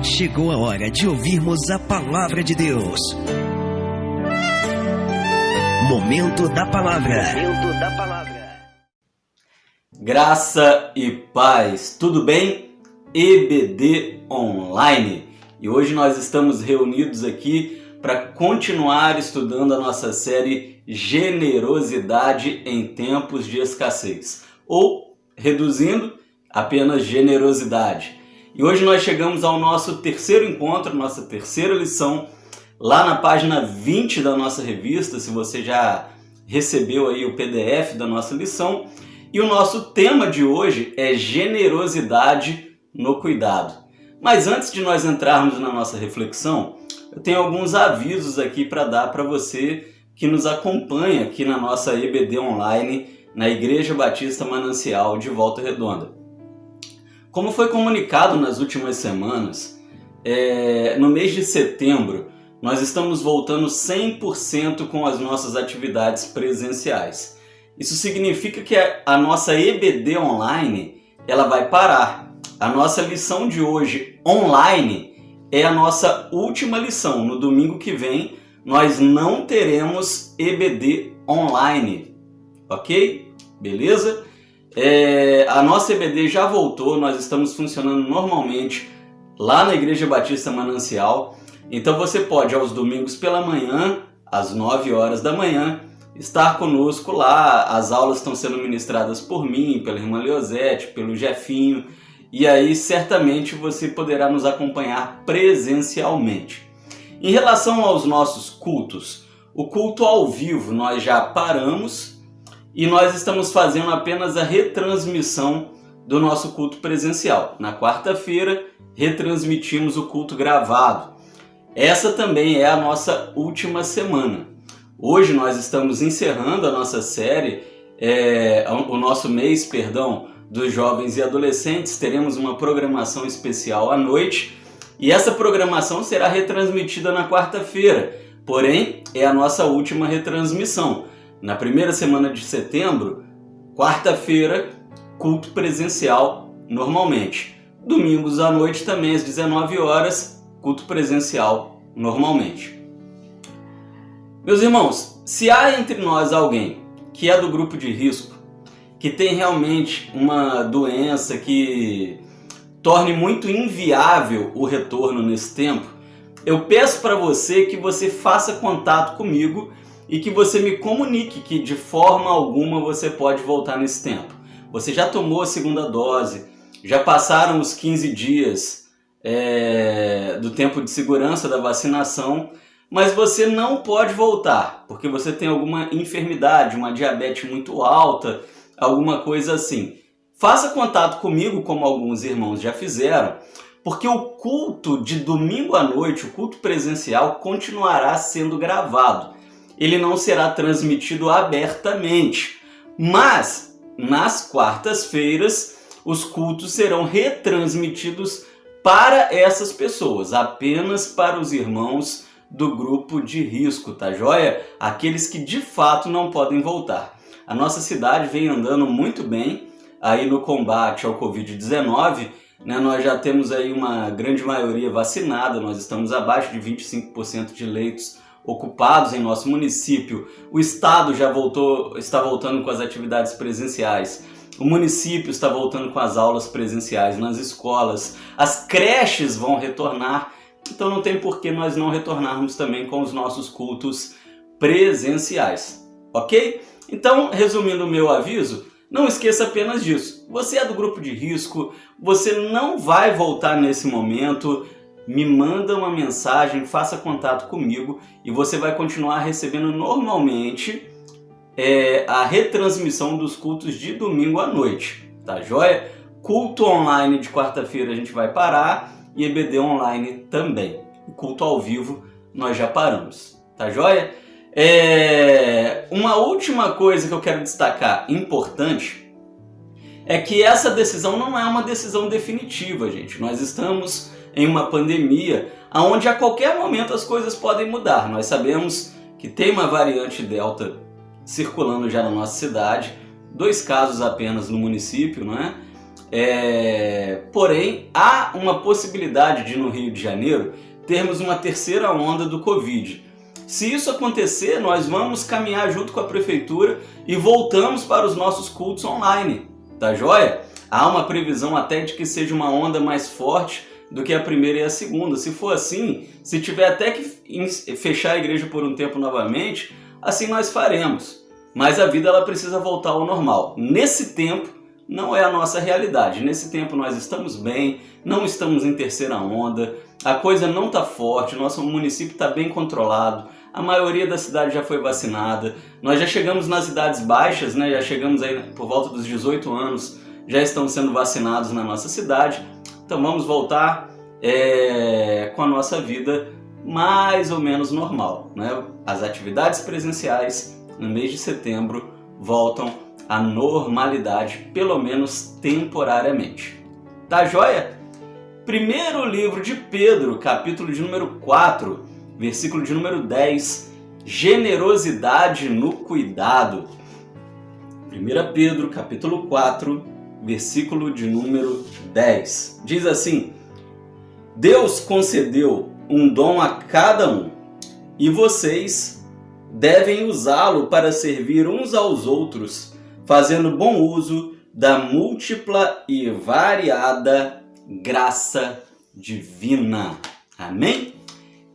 Chegou a hora de ouvirmos a Palavra de Deus. Momento da Palavra. Momento da Palavra. Graça e paz, tudo bem? EBD Online. E hoje nós estamos reunidos aqui para continuar estudando a nossa série Generosidade em Tempos de Escassez. Ou, reduzindo, apenas generosidade. E hoje nós chegamos ao nosso terceiro encontro, nossa terceira lição, lá na página 20 da nossa revista, se você já recebeu aí o PDF da nossa lição. E o nosso tema de hoje é generosidade no cuidado. Mas antes de nós entrarmos na nossa reflexão, eu tenho alguns avisos aqui para dar para você que nos acompanha aqui na nossa EBD Online, na Igreja Batista Manancial de Volta Redonda. Como foi comunicado nas últimas semanas, no mês de setembro, nós estamos voltando 100% com as nossas atividades presenciais. Isso significa que a nossa EBD Online ela vai parar. A nossa lição de hoje online é a nossa última lição. No domingo que vem, nós não teremos EBD Online, ok? Beleza? A nossa EBD já voltou, nós estamos funcionando normalmente lá na Igreja Batista Manancial. Então você pode, aos domingos pela manhã, às 9 horas da manhã, estar conosco lá. As aulas estão sendo ministradas por mim, pela irmã Leozete, pelo Jefinho, e aí certamente você poderá nos acompanhar presencialmente. Em relação aos nossos cultos, o culto ao vivo nós já paramos, e nós estamos fazendo apenas a retransmissão do nosso culto presencial. Na quarta-feira, retransmitimos o culto gravado. Essa também é a nossa última semana. Hoje nós estamos encerrando a nossa série, o nosso mês, dos jovens e adolescentes. Teremos uma programação especial à noite e essa programação será retransmitida na quarta-feira. Porém, é a nossa última retransmissão. Na primeira semana de setembro, quarta-feira, culto presencial normalmente. Domingos à noite também às 19 horas, culto presencial normalmente. Meus irmãos, se há entre nós alguém que é do grupo de risco, que tem realmente uma doença que torne muito inviável o retorno nesse tempo, eu peço para você que você faça contato comigo e que você me comunique que de forma alguma você pode voltar nesse tempo. Você já tomou a segunda dose, já passaram os 15 dias do tempo de segurança da vacinação, mas você não pode voltar, porque você tem alguma enfermidade, uma diabetes muito alta, alguma coisa assim. Faça contato comigo, como alguns irmãos já fizeram, porque o culto de domingo à noite, o culto presencial, continuará sendo gravado. Ele não será transmitido abertamente, mas nas quartas-feiras os cultos serão retransmitidos para essas pessoas, apenas para os irmãos do grupo de risco, tá joia? Aqueles que de fato não podem voltar. A nossa cidade vem andando muito bem aí no combate ao Covid-19, né? Nós já temos aí uma grande maioria vacinada, nós estamos abaixo de 25% de leitos ocupados em nosso município. O estado já está voltando com as atividades presenciais. O município está voltando com as aulas presenciais nas escolas. As creches vão retornar. Então não tem por que nós não retornarmos também com os nossos cultos presenciais, ok? Então, resumindo o meu aviso, não esqueça apenas disso. Você é do grupo de risco, você não vai voltar nesse momento. Me manda uma mensagem, faça contato comigo e você vai continuar recebendo normalmente a retransmissão dos cultos de domingo à noite, tá joia? Culto online de quarta-feira a gente vai parar e EBD online também. O culto ao vivo nós já paramos, tá joia? Uma última coisa que eu quero destacar importante é que essa decisão não é uma decisão definitiva, gente. Nós estamos em uma pandemia onde a qualquer momento as coisas podem mudar. Nós sabemos que tem uma variante Delta circulando já na nossa cidade, 2 casos apenas no município, não é? Porém, há uma possibilidade de no Rio de Janeiro termos uma terceira onda do Covid. Se isso acontecer, nós vamos caminhar junto com a prefeitura e voltamos para os nossos cultos online, tá joia? Há uma previsão até de que seja uma onda mais forte do que a primeira e a segunda. Se for assim, se tiver até que fechar a igreja por um tempo novamente, assim nós faremos. Mas a vida ela precisa voltar ao normal. Nesse tempo, não é a nossa realidade. Nesse tempo nós estamos bem, não estamos em terceira onda, a coisa não está forte, nosso município está bem controlado, a maioria da cidade já foi vacinada, nós já chegamos nas idades baixas, né? Já chegamos aí por volta dos 18 anos, já estão sendo vacinados na nossa cidade, então vamos voltar com a nossa vida mais ou menos normal, né? As atividades presenciais no mês de setembro voltam à normalidade, pelo menos temporariamente. Tá joia? Primeiro livro de Pedro, capítulo de número 4, versículo de número 10, generosidade no cuidado. 1 Pedro, capítulo 4, versículo de número 10. Diz assim: Deus concedeu um dom a cada um, e vocês devem usá-lo para servir uns aos outros, fazendo bom uso da múltipla e variada graça divina. Amém?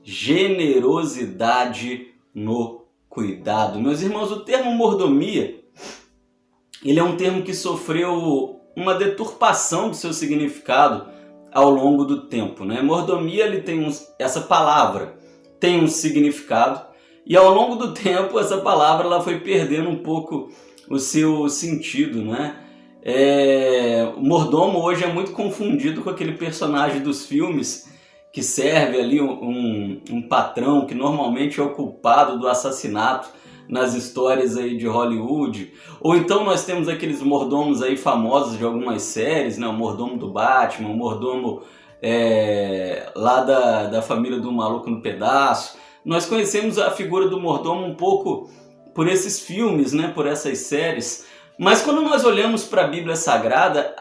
Generosidade no cuidado. Meus irmãos, o termo mordomia, ele é um termo que sofreu uma deturpação do seu significado ao longo do tempo, né? Mordomia, ele tem essa palavra tem um significado, e ao longo do tempo essa palavra ela foi perdendo um pouco o seu sentido, né? O mordomo hoje é muito confundido com aquele personagem dos filmes que serve ali um patrão que normalmente é o culpado do assassinato nas histórias aí de Hollywood. Ou então nós temos aqueles mordomos aí famosos de algumas séries, né? O mordomo do Batman, o mordomo lá da família do Maluco no Pedaço. Nós conhecemos a figura do mordomo um pouco por esses filmes, né? Por essas séries. Mas quando nós olhamos para a Bíblia Sagrada,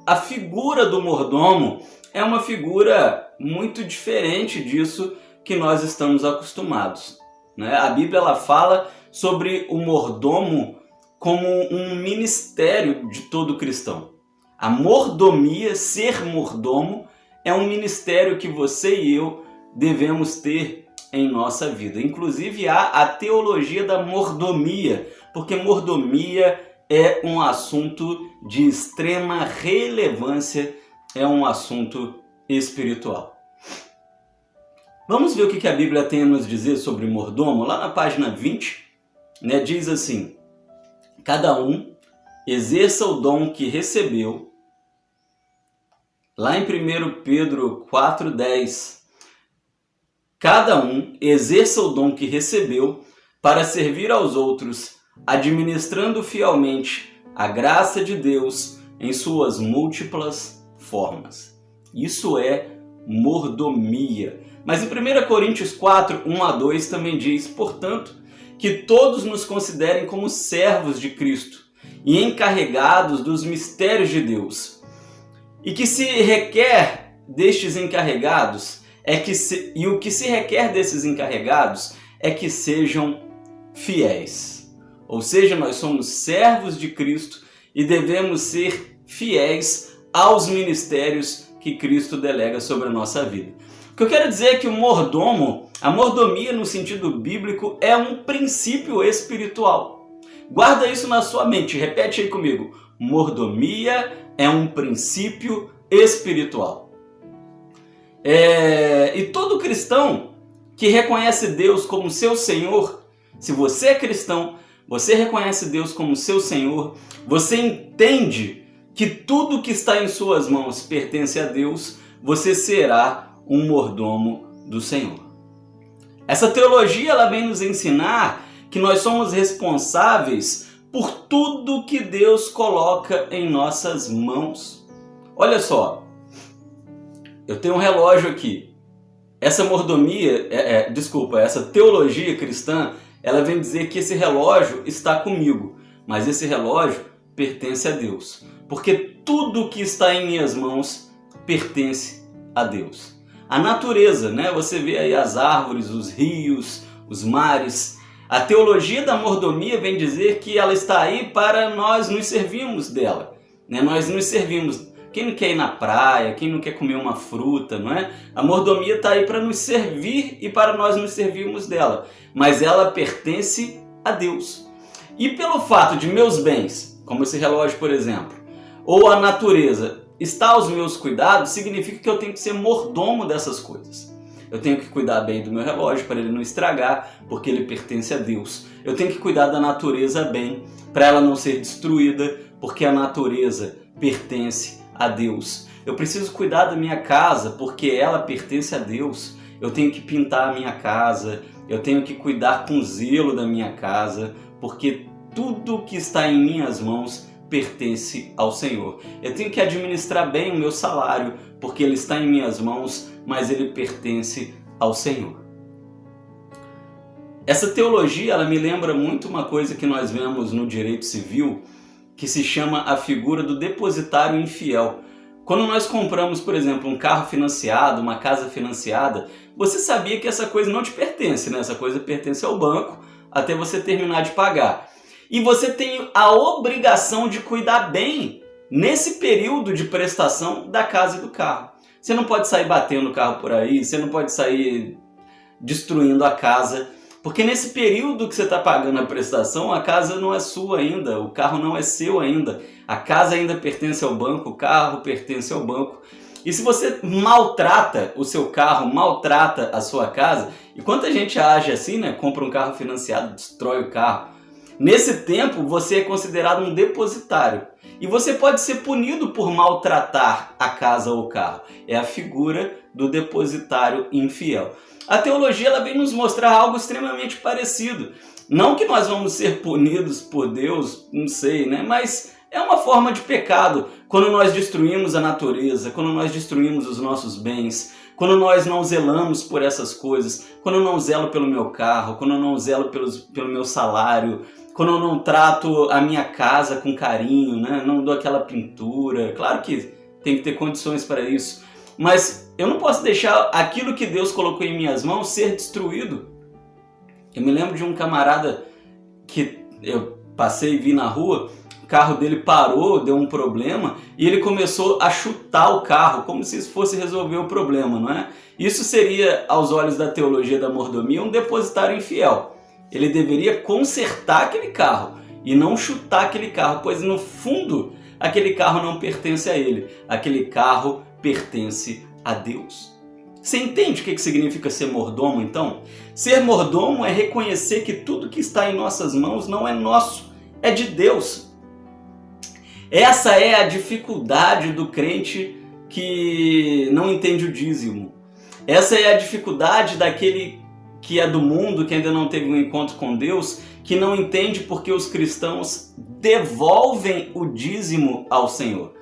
a figura do mordomo é uma figura muito diferente disso que nós estamos acostumados, né? A Bíblia ela fala sobre o mordomo como um ministério de todo cristão. A mordomia, ser mordomo, é um ministério que você e eu devemos ter em nossa vida. Inclusive há a teologia da mordomia, porque mordomia é um assunto de extrema relevância, é um assunto espiritual. Vamos ver o que a Bíblia tem a nos dizer sobre mordomo? Lá na página 20, né, diz assim: cada um exerça o dom que recebeu. Lá em 1 Pedro 4,10, cada um exerça o dom que recebeu para servir aos outros, administrando fielmente a graça de Deus em suas múltiplas formas. Isso é mordomia. Mas em 1 Coríntios 4, 1-2 também diz: portanto, que todos nos considerem como servos de Cristo e encarregados dos mistérios de Deus. E que se requer destes encarregados e o que se requer desses encarregados é que sejam fiéis. Ou seja, nós somos servos de Cristo e devemos ser fiéis aos ministérios que Cristo delega sobre a nossa vida. O que eu quero dizer é que o mordomo, a mordomia no sentido bíblico, é um princípio espiritual. Guarda isso na sua mente, repete aí comigo: mordomia é um princípio espiritual. E todo cristão que reconhece Deus como seu Senhor, se você é cristão, você reconhece Deus como seu Senhor, você entende que tudo que está em suas mãos pertence a Deus, você será um mordomo do Senhor. Essa teologia ela vem nos ensinar que nós somos responsáveis por tudo que Deus coloca em nossas mãos. Olha só, eu tenho um relógio aqui. Essa mordomia, essa teologia cristã, ela vem dizer que esse relógio está comigo, mas esse relógio pertence a Deus. porque tudo que está em minhas mãos pertence a Deus. A natureza, né? Você vê aí as árvores, os rios, os mares. A teologia da mordomia vem dizer que ela está aí para nós nos servirmos dela, né? Nós nos servimos. Quem não quer ir na praia, quem não quer comer uma fruta, não é? A mordomia está aí para nos servir e para nós nos servirmos dela. Mas ela pertence a Deus. E pelo fato de meus bens, como esse relógio, por exemplo, ou a natureza, estar aos meus cuidados, significa que eu tenho que ser mordomo dessas coisas. Eu tenho que cuidar bem do meu relógio para ele não estragar, porque ele pertence a Deus. Eu tenho que cuidar da natureza bem, para ela não ser destruída, porque a natureza pertence a Deus. Eu preciso cuidar da minha casa, porque ela pertence a Deus. Eu tenho que pintar a minha casa, eu tenho que cuidar com zelo da minha casa, porque tudo que está em minhas mãos pertence ao Senhor. Eu tenho que administrar bem o meu salário, porque ele está em minhas mãos, mas ele pertence ao Senhor. Essa teologia, ela me lembra muito uma coisa que nós vemos no direito civil, que se chama a figura do depositário infiel. Quando nós compramos, por exemplo, um carro financiado, uma casa financiada, você sabia que essa coisa não te pertence, né? Essa coisa pertence ao banco até você terminar de pagar. E você tem a obrigação de cuidar bem nesse período de prestação da casa e do carro. Você não pode sair batendo o carro por aí, você não pode sair destruindo a casa, porque nesse período que você está pagando a prestação, a casa não é sua ainda, o carro não é seu ainda, a casa ainda pertence ao banco, o carro pertence ao banco. E se você maltrata o seu carro, maltrata a sua casa, e quanta gente age assim, né? Compra um carro financiado, destrói o carro. Nesse tempo, você é considerado um depositário. E você pode ser punido por maltratar a casa ou o carro. É a figura do depositário infiel. A teologia ela vem nos mostrar algo extremamente parecido. Não que nós vamos ser punidos por Deus, não sei, né? Mas é uma forma de pecado. Quando nós destruímos a natureza, quando nós destruímos os nossos bens, quando nós não zelamos por essas coisas, quando eu não zelo pelo meu carro, quando eu não zelo pelo meu salário, quando eu não trato a minha casa com carinho, né? Não dou aquela pintura. Claro que tem que ter condições para isso. Mas eu não posso deixar aquilo que Deus colocou em minhas mãos ser destruído. Eu me lembro de um camarada que eu passei e vi na rua, o carro dele parou, deu um problema, e ele começou a chutar o carro, como se isso fosse resolver o problema, não é? Isso seria, aos olhos da teologia da mordomia, um depositário infiel. Ele deveria consertar aquele carro e não chutar aquele carro, pois no fundo aquele carro não pertence a ele, aquele carro pertence a Deus. Você entende o que significa ser mordomo, então? Ser mordomo é reconhecer que tudo que está em nossas mãos não é nosso, é de Deus. Essa é a dificuldade do crente que não entende o dízimo. Essa é a dificuldade daquele que é do mundo, que ainda não teve um encontro com Deus, que não entende porque os cristãos devolvem o dízimo ao Senhor.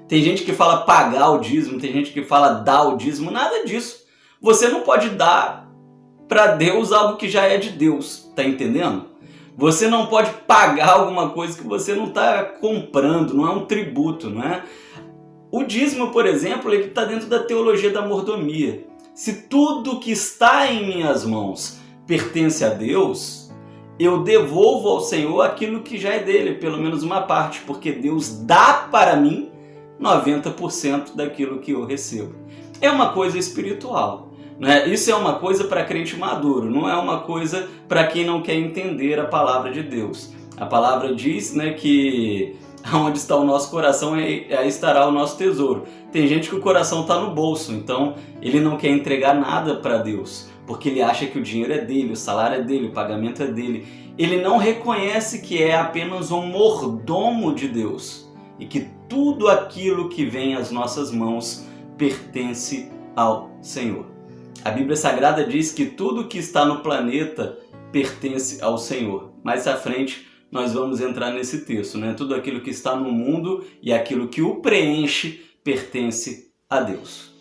Tem gente que fala pagar o dízimo, tem gente que fala dar o dízimo, nada disso. Você não pode dar para Deus algo que já é de Deus, tá entendendo? Você não pode pagar alguma coisa que você não está comprando, não é um tributo, não é? O dízimo, por exemplo, ele está dentro da teologia da mordomia. Se tudo que está em minhas mãos pertence a Deus, eu devolvo ao Senhor aquilo que já é dele, pelo menos uma parte, porque Deus dá para mim 90% daquilo que eu recebo. É uma coisa espiritual, né? Isso é uma coisa para crente maduro, não é uma coisa para quem não quer entender a palavra de Deus. A palavra diz, né, que onde está o nosso coração, aí estará o nosso tesouro. Tem gente que o coração está no bolso, então ele não quer entregar nada para Deus, porque ele acha que o dinheiro é dele, o salário é dele, o pagamento é dele. Ele não reconhece que é apenas um mordomo de Deus e que tudo aquilo que vem às nossas mãos pertence ao Senhor. A Bíblia Sagrada diz que tudo que está no planeta pertence ao Senhor. Mais à frente nós vamos entrar nesse texto, né? Tudo aquilo que está no mundo e aquilo que o preenche pertence a Deus.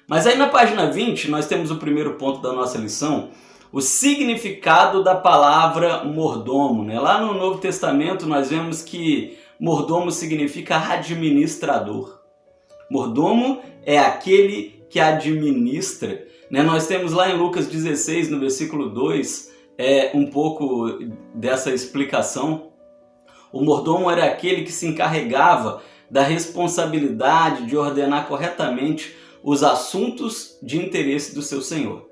Mas aí na página 20 nós temos o primeiro ponto da nossa lição, o significado da palavra mordomo, né? Lá no Novo Testamento nós vemos que mordomo significa administrador. Mordomo é aquele que administra, né? Nós temos lá em Lucas 16, no versículo 2, um pouco dessa explicação. O mordomo era aquele que se encarregava da responsabilidade de ordenar corretamente os assuntos de interesse do seu senhor.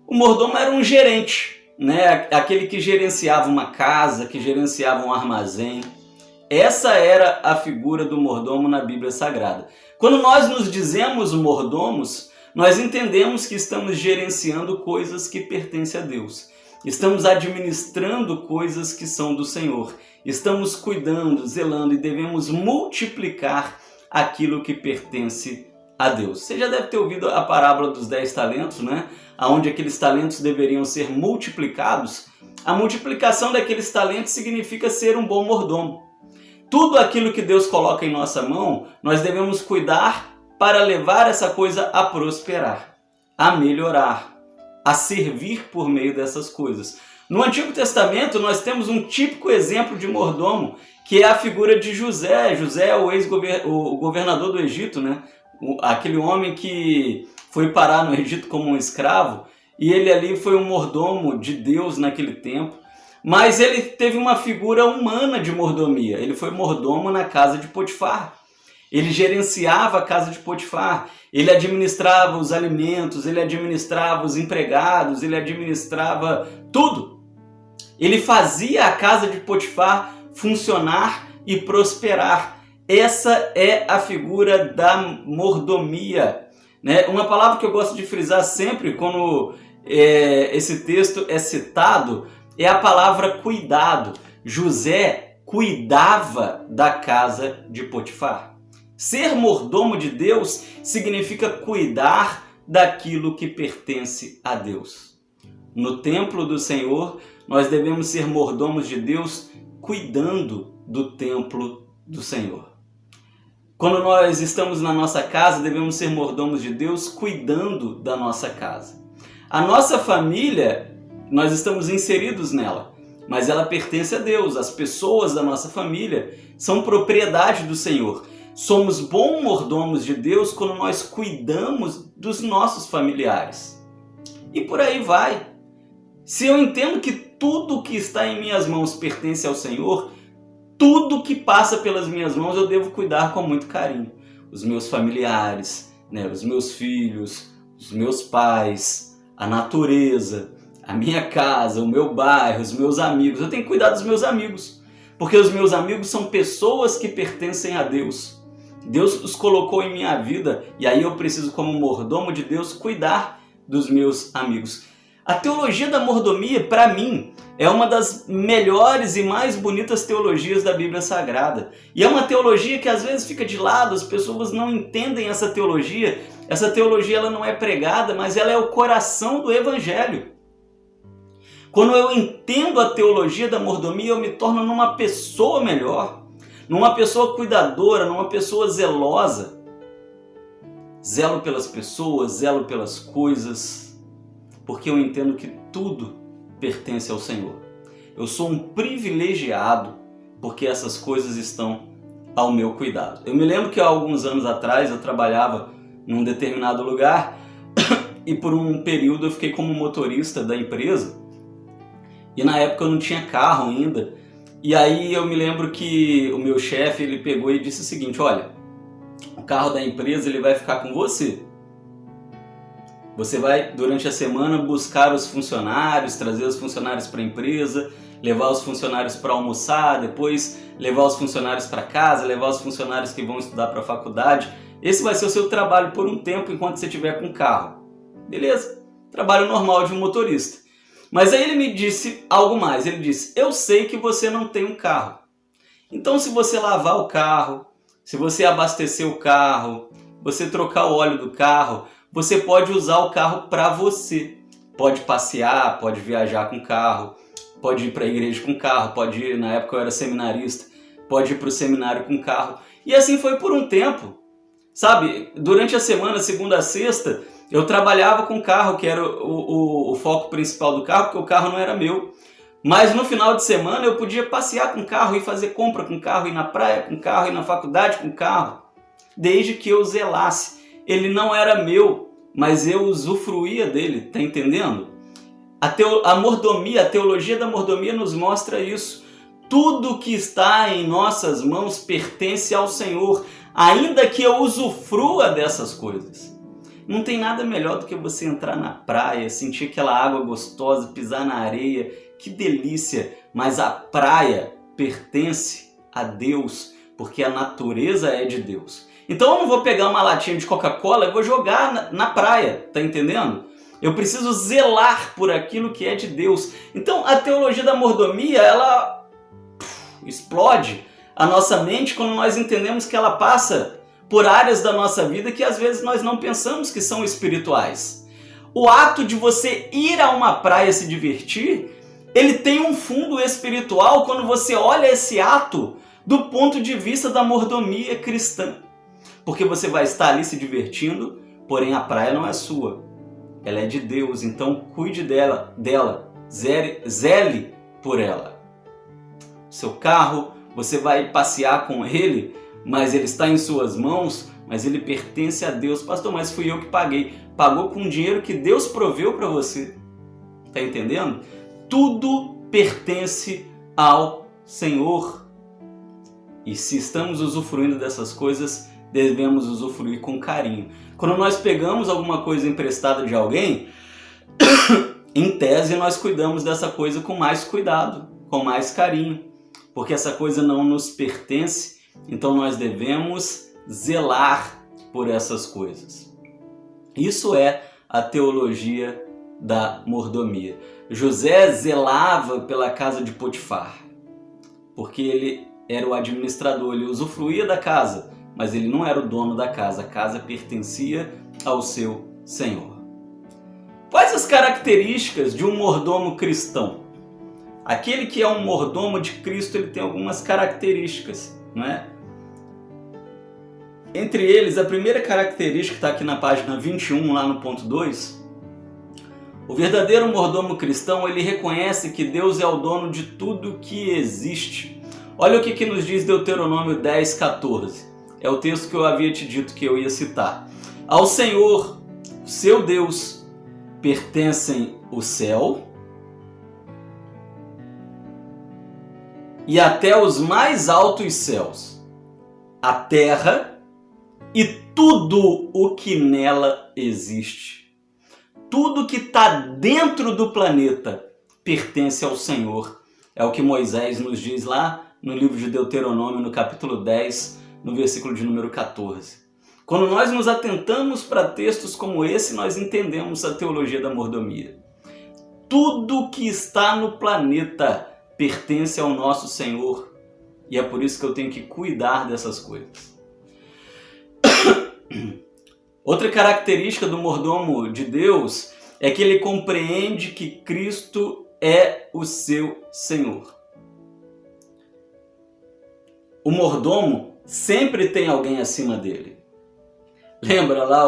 O mordomo era um gerente, né? Aquele que gerenciava uma casa, que gerenciava um armazém. Essa era a figura do mordomo na Bíblia Sagrada. Quando nós nos dizemos mordomos, nós entendemos que estamos gerenciando coisas que pertencem a Deus. Estamos administrando coisas que são do Senhor. Estamos cuidando, zelando e devemos multiplicar aquilo que pertence a Deus. Você já deve ter ouvido a parábola dos 10 talentos, né? Onde aqueles talentos deveriam ser multiplicados. A multiplicação daqueles talentos significa ser um bom mordomo. Tudo aquilo que Deus coloca em nossa mão, nós devemos cuidar para levar essa coisa a prosperar, a melhorar, a servir por meio dessas coisas. No Antigo Testamento, nós temos um típico exemplo de mordomo, que é a figura de José. José é o governador do Egito, né? Aquele homem que foi parar no Egito como um escravo, e ele ali foi um mordomo de Deus naquele tempo. Mas ele teve uma figura humana de mordomia. Ele foi mordomo na casa de Potifar. Ele gerenciava a casa de Potifar. Ele administrava os alimentos, ele administrava os empregados, ele administrava tudo. Ele fazia a casa de Potifar funcionar e prosperar. Essa é a figura da mordomia, né? Uma palavra que eu gosto de frisar sempre quando esse texto é citado é a palavra cuidado. José cuidava da casa de Potifar. Ser mordomo de Deus significa cuidar daquilo que pertence a Deus. No templo do Senhor, nós devemos ser mordomos de Deus cuidando do templo do Senhor. Quando nós estamos na nossa casa, devemos ser mordomos de Deus cuidando da nossa casa. A nossa família, nós estamos inseridos nela, mas ela pertence a Deus. As pessoas da nossa família são propriedade do Senhor. Somos bons mordomos de Deus quando nós cuidamos dos nossos familiares. E por aí vai. Se eu entendo que tudo que está em minhas mãos pertence ao Senhor, tudo que passa pelas minhas mãos eu devo cuidar com muito carinho. Os meus familiares, né, os meus filhos, os meus pais, a natureza, a minha casa, o meu bairro, os meus amigos. Eu tenho que cuidar dos meus amigos, porque os meus amigos são pessoas que pertencem a Deus. Deus os colocou em minha vida e aí eu preciso, como mordomo de Deus, cuidar dos meus amigos. A teologia da mordomia, para mim, é uma das melhores e mais bonitas teologias da Bíblia Sagrada. E é uma teologia que às vezes fica de lado, as pessoas não entendem essa teologia. Essa teologia ela não é pregada, mas ela é o coração do Evangelho. Quando eu entendo a teologia da mordomia, eu me torno numa pessoa melhor, numa pessoa cuidadora, numa pessoa zelosa. Zelo pelas pessoas, zelo pelas coisas, porque eu entendo que tudo pertence ao Senhor. Eu sou um privilegiado porque essas coisas estão ao meu cuidado. Eu me lembro que há alguns anos atrás eu trabalhava num determinado lugar e por um período eu fiquei como motorista da empresa e na época eu não tinha carro ainda. E aí eu me lembro que o meu chefe ele pegou e disse o seguinte: olha, o carro da empresa ele vai ficar com você. Você vai, durante a semana, buscar os funcionários, trazer os funcionários para a empresa, levar os funcionários para almoçar, depois levar os funcionários para casa, levar os funcionários que vão estudar para a faculdade. Esse vai ser o seu trabalho por um tempo enquanto você estiver com carro. Beleza? Trabalho normal de um motorista. Mas aí ele me disse algo mais. Ele disse: eu sei que você não tem um carro. Então se você lavar o carro, se você abastecer o carro, você trocar o óleo do carro, você pode usar o carro para você. Pode passear, pode viajar com o carro, pode ir para a igreja com o carro, pode ir, na época eu era seminarista, pode ir para o seminário com o carro. E assim foi por um tempo. Sabe, durante a semana, segunda a sexta, eu trabalhava com o carro, que era o foco principal do carro, porque o carro não era meu. Mas no final de semana eu podia passear com o carro, ir fazer compra com o carro, ir na praia com o carro, ir na faculdade com o carro, desde que eu zelasse. Ele não era meu, mas eu usufruía dele, tá entendendo? A mordomia, a teologia da mordomia nos mostra isso. Tudo que está em nossas mãos pertence ao Senhor, ainda que eu usufrua dessas coisas. Não tem nada melhor do que você entrar na praia, sentir aquela água gostosa, pisar na areia, que delícia! Mas a praia pertence a Deus, porque a natureza é de Deus. Então eu não vou pegar uma latinha de Coca-Cola e vou jogar na praia, tá entendendo? Eu preciso zelar por aquilo que é de Deus. Então a teologia da mordomia, ela explode a nossa mente quando nós entendemos que ela passa por áreas da nossa vida que às vezes nós não pensamos que são espirituais. O ato de você ir a uma praia se divertir, ele tem um fundo espiritual quando você olha esse ato do ponto de vista da mordomia cristã. Porque você vai estar ali se divertindo, porém a praia não é sua. Ela é de Deus, então cuide dela, zele por ela. Seu carro, você vai passear com ele, mas ele está em suas mãos, mas ele pertence a Deus. Pastor, mas fui eu que paguei. Pagou com dinheiro que Deus proveu para você. Está entendendo? Tudo pertence ao Senhor. E se estamos usufruindo dessas coisas, devemos usufruir com carinho. Quando nós pegamos alguma coisa emprestada de alguém, em tese nós cuidamos dessa coisa com mais cuidado, com mais carinho, porque essa coisa não nos pertence, então nós devemos zelar por essas coisas. Isso é a teologia da mordomia. José zelava pela casa de Potifar, porque ele era o administrador, ele usufruía da casa, mas ele não era o dono da casa, a casa pertencia ao seu senhor. Quais as características de um mordomo cristão? Aquele que é um mordomo de Cristo, ele tem algumas características, não é? Entre eles, a primeira característica está aqui na página 21, lá no ponto 2. O verdadeiro mordomo cristão, ele reconhece que Deus é o dono de tudo que existe. Olha o que nos diz Deuteronômio 10:14. É o texto que eu havia te dito que eu ia citar. Ao Senhor, seu Deus, pertencem o céu e até os mais altos céus, a terra e tudo o que nela existe. Tudo que está dentro do planeta pertence ao Senhor. É o que Moisés nos diz lá no livro de Deuteronômio, no capítulo 10, no versículo de número 14. Quando nós nos atentamos para textos como esse, nós entendemos a teologia da mordomia. Tudo que está no planeta pertence ao nosso Senhor. E é por isso que eu tenho que cuidar dessas coisas. Outra característica do mordomo de Deus é que ele compreende que Cristo é o seu Senhor. O mordomo sempre tem alguém acima dele. Lembra lá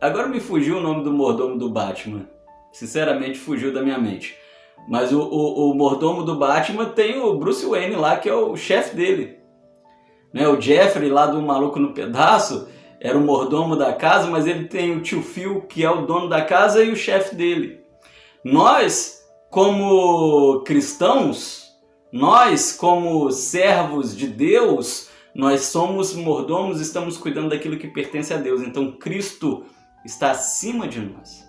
Agora me fugiu o nome do mordomo do Batman. Sinceramente fugiu da minha mente. Mas o mordomo do Batman tem o Bruce Wayne lá, que é o chefe dele. Né? O Jeffrey lá do Maluco no Pedaço era o mordomo da casa, mas ele tem o tio Phil, que é o dono da casa, e o chefe dele. Nós, como cristãos, nós, como servos de Deus, nós somos mordomos, estamos cuidando daquilo que pertence a Deus. Então Cristo está acima de nós.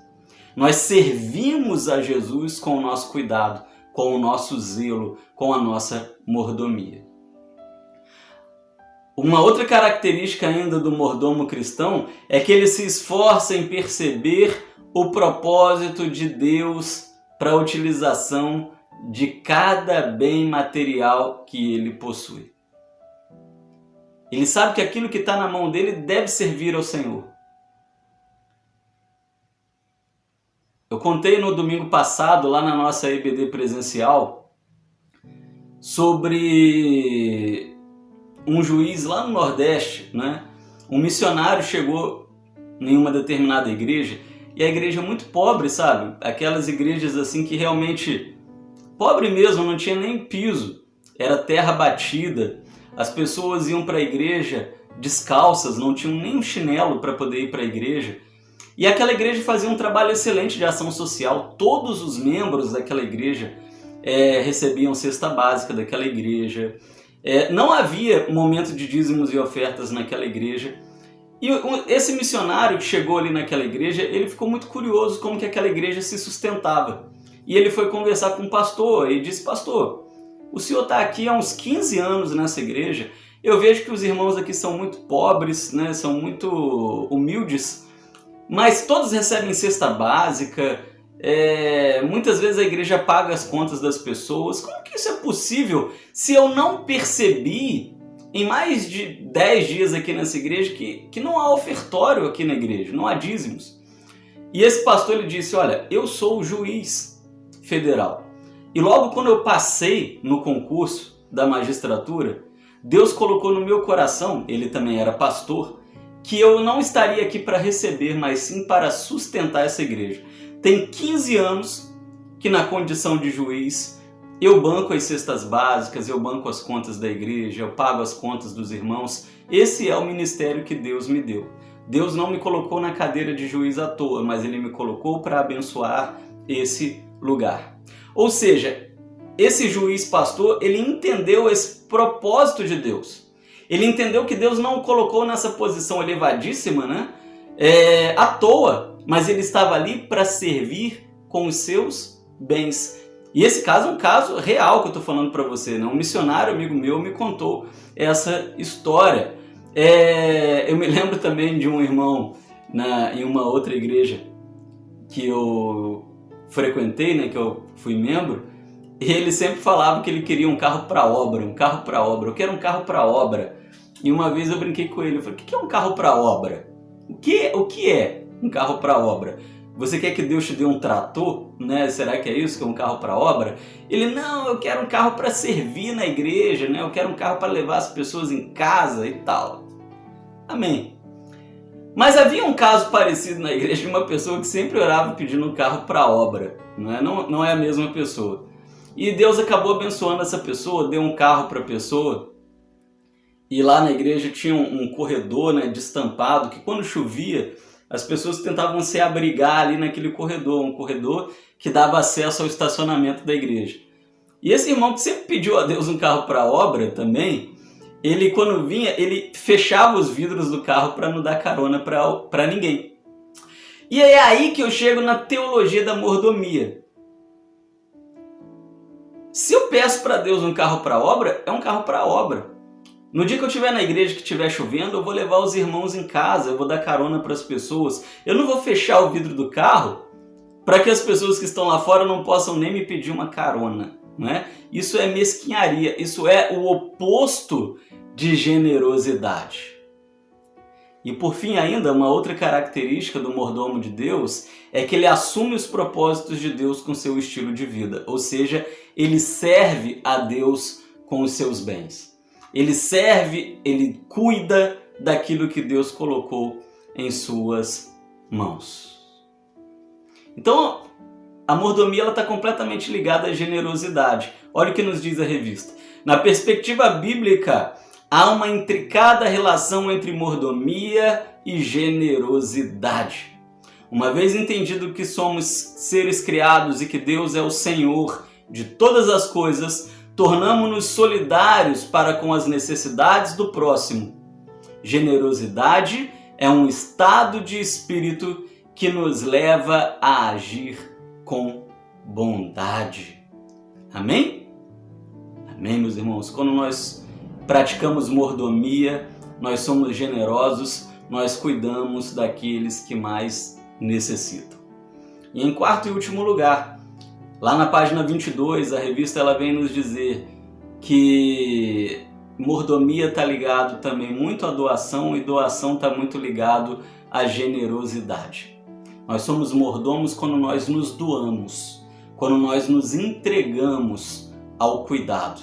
Nós servimos a Jesus com o nosso cuidado, com o nosso zelo, com a nossa mordomia. Uma outra característica ainda do mordomo cristão é que ele se esforça em perceber o propósito de Deus para a utilização de cada bem material que ele possui. Ele sabe que aquilo que está na mão dele deve servir ao Senhor. Eu contei no domingo passado, lá na nossa EBD presencial, sobre um juiz lá no Nordeste, né? Um missionário chegou em uma determinada igreja e a igreja muito pobre, sabe? Aquelas igrejas assim que realmente pobre mesmo, não tinha nem piso, era terra batida. As pessoas iam para a igreja descalças, não tinham nem um chinelo para poder ir para a igreja. E aquela igreja fazia um trabalho excelente de ação social. Todos os membros daquela igreja recebiam cesta básica daquela igreja. Não havia momento de dízimos e ofertas naquela igreja. E esse missionário que chegou ali naquela igreja, ele ficou muito curioso como que aquela igreja se sustentava. E ele foi conversar com o pastor e disse: pastor, o senhor está aqui há uns 15 anos nessa igreja, eu vejo que os irmãos aqui são muito pobres, né? São muito humildes, mas todos recebem cesta básica, muitas vezes a igreja paga as contas das pessoas. Como que isso é possível se eu não percebi em mais de 10 dias aqui nessa igreja que não há ofertório aqui na igreja, não há dízimos? E esse pastor ele disse: olha, eu sou o juiz federal. E logo quando eu passei no concurso da magistratura, Deus colocou no meu coração, ele também era pastor, que eu não estaria aqui para receber, mas sim para sustentar essa igreja. Tem 15 anos que na condição de juiz eu banco as cestas básicas, eu banco as contas da igreja, eu pago as contas dos irmãos. Esse é o ministério que Deus me deu. Deus não me colocou na cadeira de juiz à toa, mas Ele me colocou para abençoar esse lugar. Ou seja, esse juiz pastor, ele entendeu esse propósito de Deus. Ele entendeu que Deus não o colocou nessa posição elevadíssima, né? À toa, mas ele estava ali para servir com os seus bens. E esse caso é um caso real que eu estou falando para você, né? Um missionário amigo meu me contou essa história. Eu me lembro também de um irmão em uma outra igreja que eu frequentei, né, que eu fui membro, e ele sempre falava que ele queria um carro para obra, eu quero um carro para obra. E uma vez eu brinquei com ele, eu falei: o que é um carro para obra? O que é um carro para obra? Você quer que Deus te dê um trator, né? Será que é isso que é um carro para obra? Ele: não, eu quero um carro para servir na igreja, né? Eu quero um carro para levar as pessoas em casa e tal. Amém. Mas havia um caso parecido na igreja de uma pessoa que sempre orava pedindo um carro para obra, não é a mesma pessoa. E Deus acabou abençoando essa pessoa, deu um carro para a pessoa, e lá na igreja tinha um corredor, né, destampado, que quando chovia, as pessoas tentavam se abrigar ali naquele corredor, um corredor que dava acesso ao estacionamento da igreja. E esse irmão que sempre pediu a Deus um carro para obra também, ele quando vinha, ele fechava os vidros do carro para não dar carona para ninguém. E é aí que eu chego na teologia da mordomia. Se eu peço para Deus um carro para obra, é um carro para obra. No dia que eu estiver na igreja, que estiver chovendo, eu vou levar os irmãos em casa, eu vou dar carona para as pessoas. Eu não vou fechar o vidro do carro para que as pessoas que estão lá fora não possam nem me pedir uma carona, né? Isso é mesquinharia, isso é o oposto de generosidade. E por fim ainda, uma outra característica do mordomo de Deus é que ele assume os propósitos de Deus com seu estilo de vida, ou seja, ele serve a Deus com os seus bens. Ele serve, ele cuida daquilo que Deus colocou em suas mãos. Então, a mordomia está completamente ligada à generosidade. Olha o que nos diz a revista. Na perspectiva bíblica, há uma intricada relação entre mordomia e generosidade. Uma vez entendido que somos seres criados e que Deus é o Senhor de todas as coisas, tornamo-nos solidários para com as necessidades do próximo. Generosidade é um estado de espírito que nos leva a agir com bondade. Amém? Amém, meus irmãos? Quando nós praticamos mordomia, nós somos generosos, nós cuidamos daqueles que mais necessitam. E em quarto e último lugar, lá na página 22, a revista ela vem nos dizer que mordomia está ligado também muito à doação e doação está muito ligado à generosidade. Nós somos mordomos quando nós nos doamos, quando nós nos entregamos ao cuidado.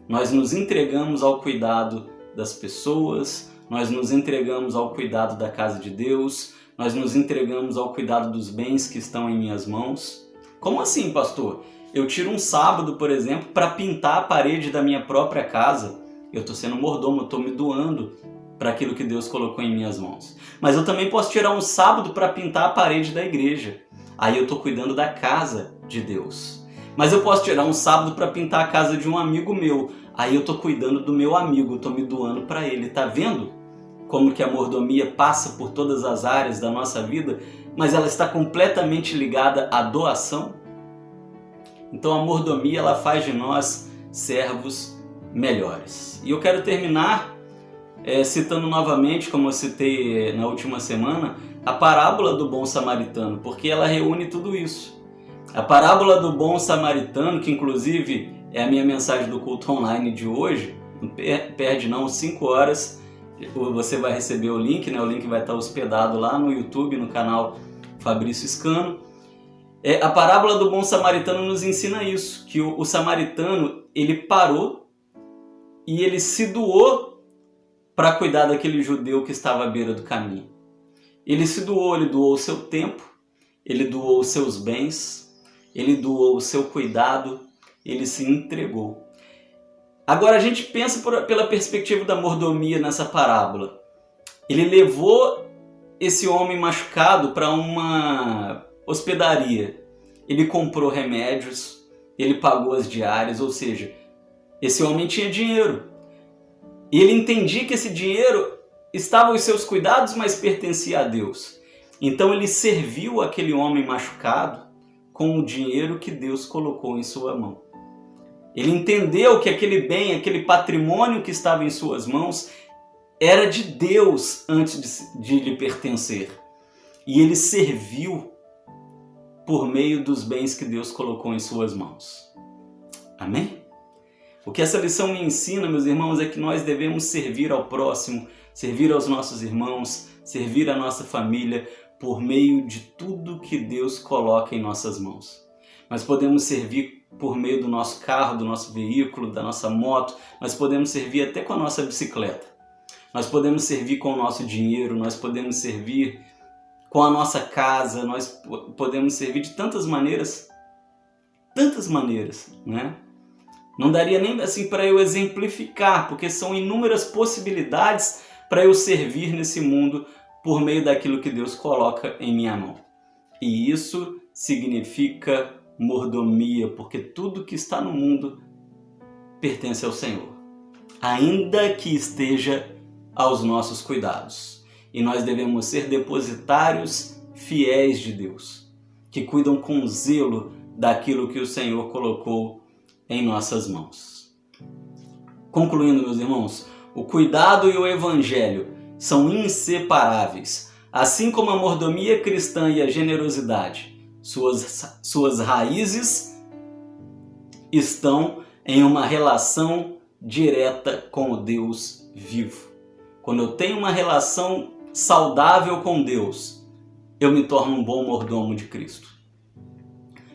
Nós nos entregamos ao cuidado das pessoas, nós nos entregamos ao cuidado da casa de Deus, nós nos entregamos ao cuidado dos bens que estão em minhas mãos. Como assim, pastor? Eu tiro um sábado, por exemplo, para pintar a parede da minha própria casa. Eu estou sendo mordomo, eu estou me doando para aquilo que Deus colocou em minhas mãos. Mas eu também posso tirar um sábado para pintar a parede da igreja. Aí eu estou cuidando da casa de Deus. Mas eu posso tirar um sábado para pintar a casa de um amigo meu. Aí eu estou cuidando do meu amigo, estou me doando para ele. Tá vendo como que a mordomia passa por todas as áreas da nossa vida, mas ela está completamente ligada à doação? Então a mordomia, ela faz de nós servos melhores. E eu quero terminar citando novamente, como eu citei na última semana, a parábola do bom samaritano, porque ela reúne tudo isso. A parábola do bom samaritano, que inclusive é a minha mensagem do culto online de hoje, não perde não, 5 horas, você vai receber o link, né? O link vai estar hospedado lá no YouTube, no canal Fabrício Scano. A parábola do bom samaritano nos ensina isso, que o samaritano, ele parou e ele se doou para cuidar daquele judeu que estava à beira do caminho. Ele se doou, ele doou o seu tempo, ele doou os seus bens, ele doou o seu cuidado, ele se entregou. Agora a gente pensa pela perspectiva da mordomia nessa parábola. Ele levou esse homem machucado para uma hospedaria. Ele comprou remédios, ele pagou as diárias, ou seja, esse homem tinha dinheiro. E ele entendia que esse dinheiro estava aos seus cuidados, mas pertencia a Deus. Então ele serviu aquele homem machucado com o dinheiro que Deus colocou em sua mão. Ele entendeu que aquele bem, aquele patrimônio que estava em suas mãos era de Deus antes de lhe pertencer. E ele serviu por meio dos bens que Deus colocou em suas mãos. Amém? O que essa lição me ensina, meus irmãos, é que nós devemos servir ao próximo, servir aos nossos irmãos, servir a nossa família por meio de tudo que Deus coloca em nossas mãos. Nós podemos servir por meio do nosso carro, do nosso veículo, da nossa moto, nós podemos servir até com a nossa bicicleta. Nós podemos servir com o nosso dinheiro, nós podemos servir com a nossa casa, nós podemos servir de tantas maneiras, né? Não daria nem assim para eu exemplificar, porque são inúmeras possibilidades para eu servir nesse mundo por meio daquilo que Deus coloca em minha mão. E isso significa mordomia, porque tudo que está no mundo pertence ao Senhor, ainda que esteja aos nossos cuidados. E nós devemos ser depositários fiéis de Deus, que cuidam com zelo daquilo que o Senhor colocou em nossas mãos. Concluindo, meus irmãos, o cuidado e o evangelho são inseparáveis, assim como a mordomia cristã e a generosidade. Suas raízes estão em uma relação direta com o Deus vivo. Quando eu tenho uma relação saudável com Deus, eu me torno um bom mordomo de Cristo.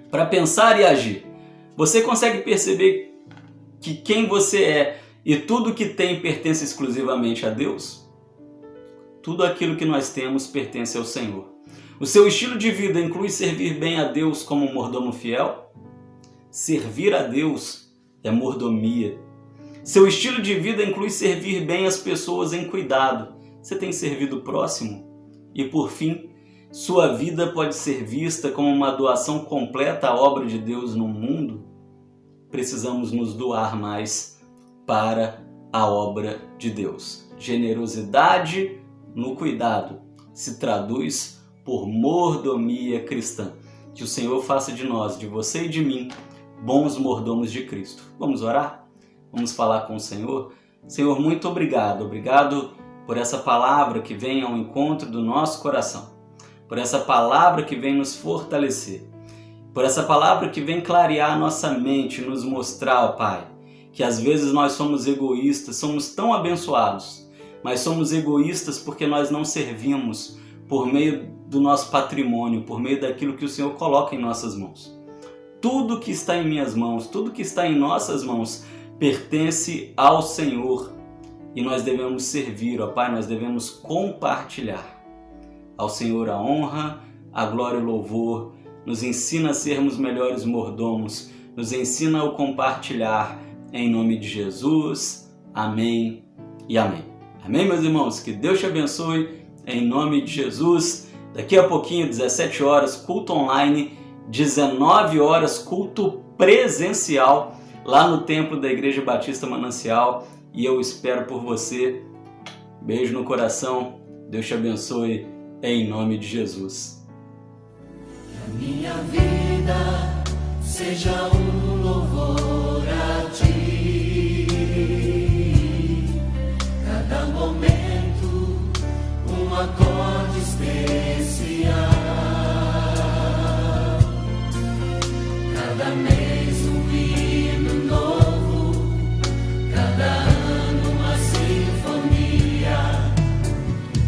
Para pensar e agir, você consegue perceber que quem você é e tudo que tem pertence exclusivamente a Deus? Tudo aquilo que nós temos pertence ao Senhor. O seu estilo de vida inclui servir bem a Deus como um mordomo fiel? Servir a Deus é mordomia. Seu estilo de vida inclui servir bem as pessoas em cuidado. Você tem servido o próximo? E por fim, sua vida pode ser vista como uma doação completa à obra de Deus no mundo? Precisamos nos doar mais para a obra de Deus. Generosidade no cuidado se traduz por mordomia cristã. Que o Senhor faça de nós, de você e de mim, bons mordomos de Cristo. Vamos orar? Vamos falar com o Senhor? Senhor, muito obrigado. Obrigado por essa palavra que vem ao encontro do nosso coração. Por essa palavra que vem nos fortalecer. Por essa palavra que vem clarear a nossa mente, nos mostrar, ó Pai, que às vezes nós somos egoístas, somos tão abençoados, mas somos egoístas porque nós não servimos por meio do nosso patrimônio, por meio daquilo que o Senhor coloca em nossas mãos. Tudo que está em minhas mãos, tudo que está em nossas mãos, pertence ao Senhor. E nós devemos servir, ó Pai, nós devemos compartilhar. Ao Senhor a honra, a glória e o louvor. Nos ensina a sermos melhores mordomos. Nos ensina a compartilhar. Em nome de Jesus. Amém e amém. Amém, meus irmãos? Que Deus te abençoe. Em nome de Jesus. Daqui a pouquinho, 17 horas, culto online. 19 horas, culto presencial lá no templo da Igreja Batista Manancial. E eu espero por você. Beijo no coração. Deus te abençoe. Em nome de Jesus. Que a minha vida seja um louvor a ti. Cada momento um acorde especial. Cada mês um hino novo. Cada ano uma sinfonia.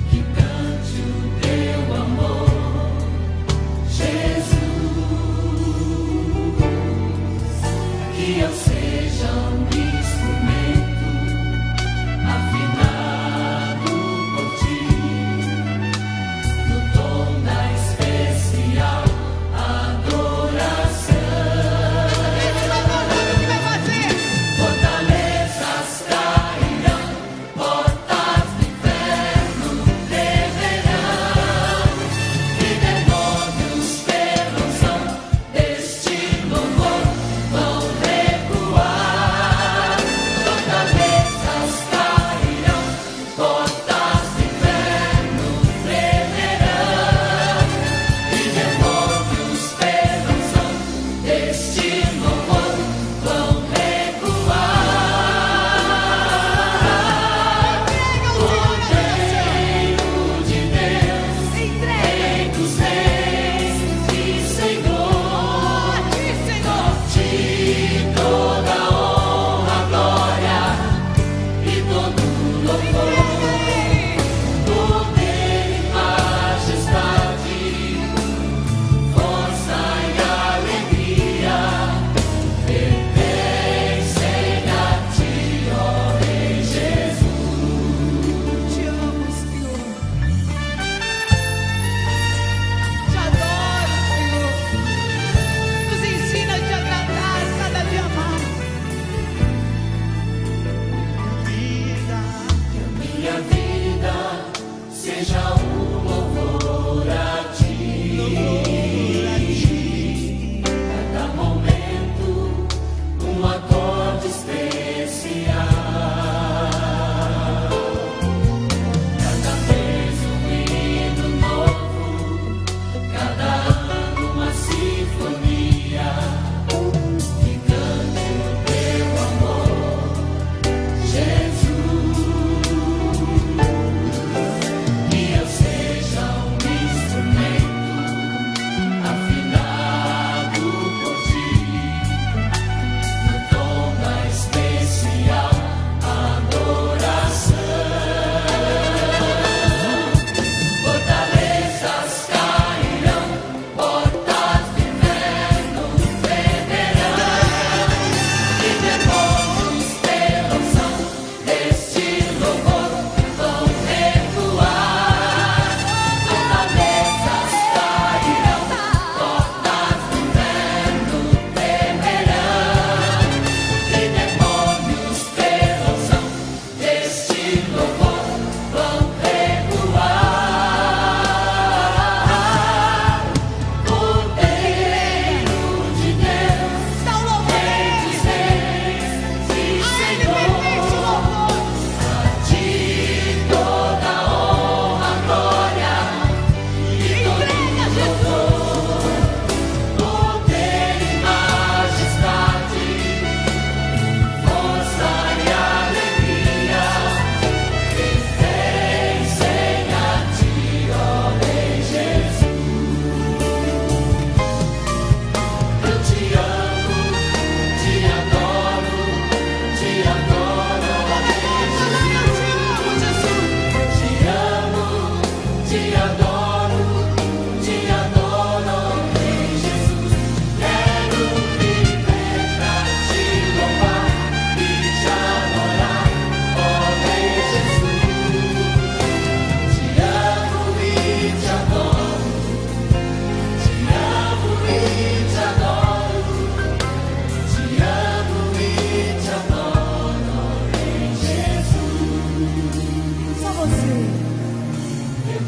Que cante o teu amor, Jesus. Que eu seja um instrumento afinado por ti, no tom da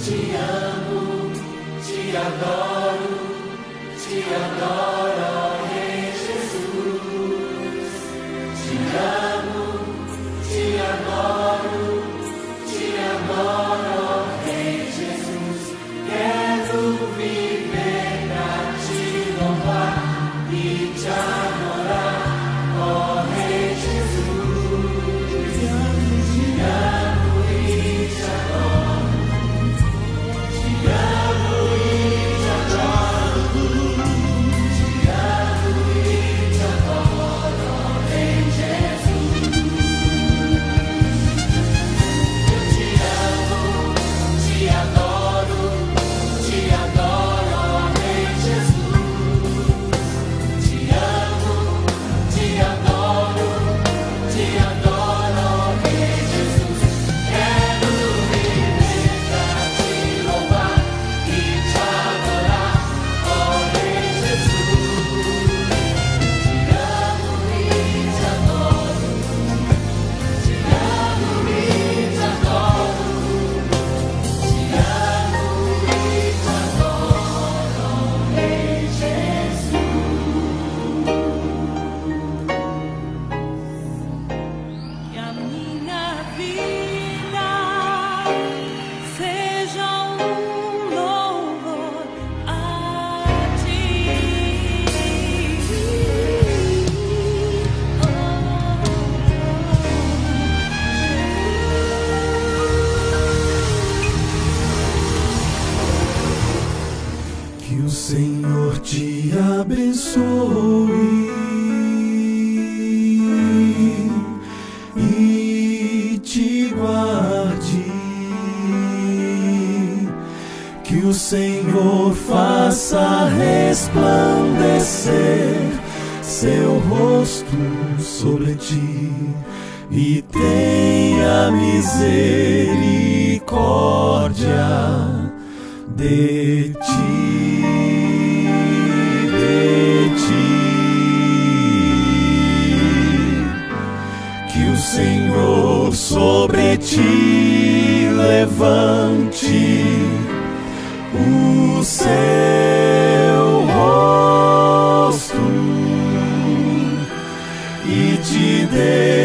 Te amo, te adoro, ó Rei Jesus. Te amo, te adoro, ó Rei Jesus. Quero viver pra te louvar e te adorar, ó Rei Jesus. Te amo e te adoro. Te amo e te adoro. Te amo e te adoro, ó Rei Jesus. Eu te amo, te adoro, ó Rei Jesus. Te amo, te adoro, ó Rei Jesus. Quero viver pra te louvar e te adorar, ó Rei Jesus. Te amo e te adoro. Te amo e te adoro. Te amo e te adoro, ó Rei Jesus. Que a minha vida seja louvor a ti. Que o Senhor te abençoe e te guarde. Que o Senhor faça resplandecer seu rosto sobre ti e tenha misericórdia de ti, de ti. Que o Senhor sobre ti levante o seu rosto e te dê